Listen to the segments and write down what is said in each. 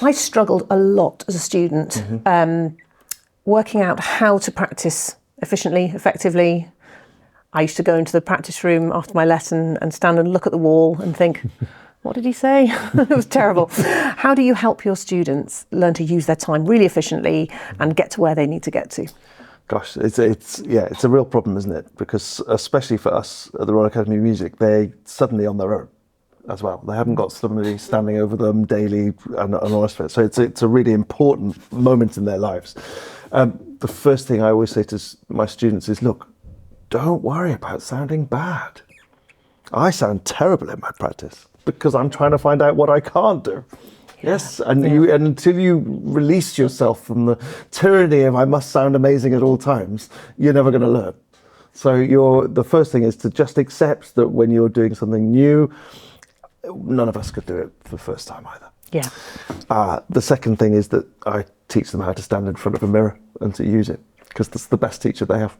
I struggled a lot as a student, working out how to practice efficiently, effectively. I used to go into the practice room after my lesson and stand and look at the wall and think, what did he say? It was terrible. How do you help your students learn to use their time really efficiently and get to where they need to get to? Gosh, it's a real problem, isn't it? Because especially for us at the Royal Academy of Music, they're suddenly on their own as well. They haven't got somebody standing over them daily and all the rest of it. So it's a really important moment in their lives. The first thing I always say to my students is, look, don't worry about sounding bad. I sound terrible in my practice because I'm trying to find out what I can't do. Yes, and until you release yourself from the tyranny of I must sound amazing at all times, you're never going to learn. So the first thing is to just accept that when you're doing something new, none of us could do it for the first time either. Yeah. The second thing is that I teach them how to stand in front of a mirror and to use it, because that's the best teacher they have.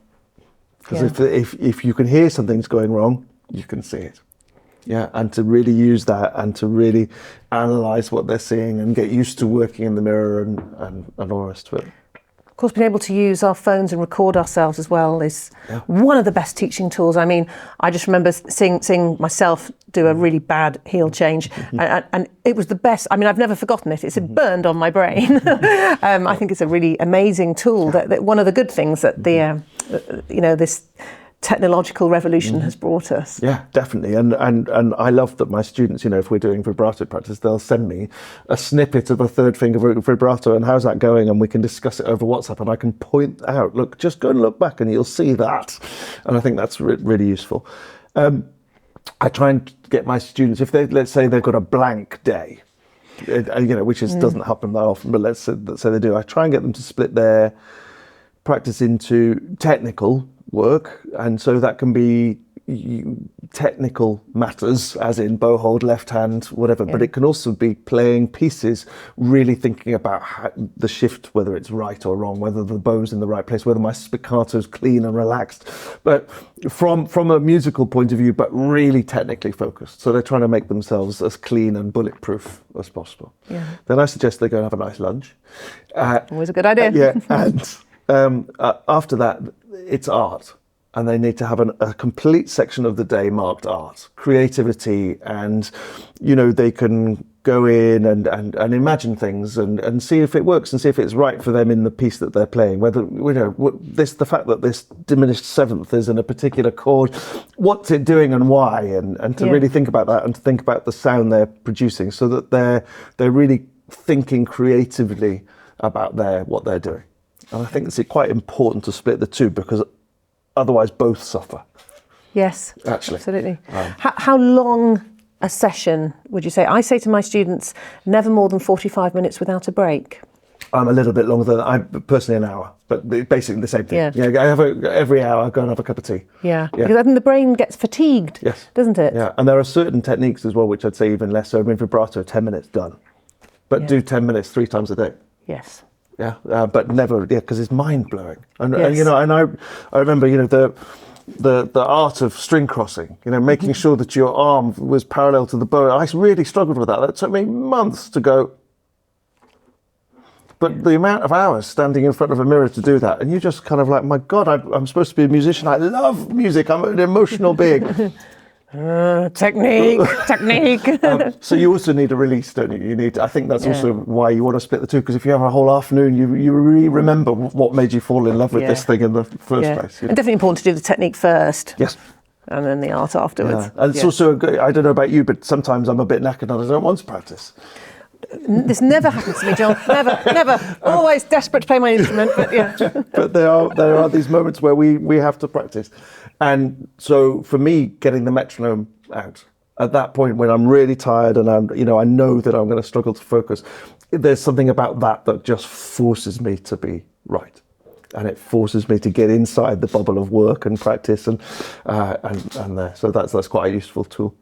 Because if you can hear something's going wrong, you can see it. Yeah, and to really use that and to really analyse what they're seeing and get used to working in the mirror and all the rest of it. Of course, being able to use our phones and record ourselves as well is one of the best teaching tools. I mean, I just remember seeing myself do a really bad heel change, and it was the best. I mean, I've never forgotten it. It's burned on my brain. I think it's a really amazing tool. That one of the good things that this technological revolution has brought us. Yeah, definitely. And I love that my students, if we're doing vibrato practice, they'll send me a snippet of a third finger vibrato and how's that going, and we can discuss it over WhatsApp, and I can point out, look, just go and look back and you'll see that. And I think that's really useful. I try and get my students, if let's say they've got a blank day, which doesn't happen that often, but let's say they do, I try and get them to split their practice into technical work, and so that can be technical matters, as in bow hold, left hand, whatever, but it can also be playing pieces, really thinking about the shift, whether it's right or wrong, whether the bow's in the right place, whether my spiccato's clean and relaxed, but from a musical point of view, but really technically focused. So they're trying to make themselves as clean and bulletproof as possible. Then I suggest they go and have a nice lunch. Always a good idea. And after that, it's art, and they need to have a complete section of the day marked art, creativity, and they can go in and imagine things and see if it works and see if it's right for them in the piece that they're playing. Whether the fact that this diminished seventh is in a particular chord, what's it doing and why, and to really think about that and to think about the sound they're producing, so that they're really thinking creatively about what they're doing. And I think it's quite important to split the two, because otherwise both suffer. Yes, actually, absolutely. How long a session would you say? I say to my students, never more than 45 minutes without a break. I'm a little bit longer than I personally, an hour, but basically the same thing. I have every hour I go and have a cup of tea. Because I think the brain gets fatigued, doesn't it? Yeah, and there are certain techniques as well, which I'd say even less so. I mean, vibrato, 10 minutes done, but do 10 minutes 3 times a day. Yes. But never, because it's mind blowing. And I remember, the art of string crossing, making sure that your arm was parallel to the bow. I really struggled with that. That took me months to go. But the amount of hours standing in front of a mirror to do that, and you just kind of like, my God, I'm supposed to be a musician. I love music. I'm an emotional being. Technique. So you also need a release, don't you? I think that's also why you want to split the two, because if you have a whole afternoon, you really remember what made you fall in love with this thing in the first place. And definitely important to do the technique first. Yes. And then the art afterwards. And it's also, I don't know about you, but sometimes I'm a bit knackered and I don't want to practice. This never happens to me, John. Never. Always desperate to play my instrument, but But there are these moments where we have to practice. And so for me, getting the metronome out at that point when I'm really tired and I know that I'm going to struggle to focus, there's something about that just forces me to be right. And it forces me to get inside the bubble of work and practice and there. So that's quite a useful tool.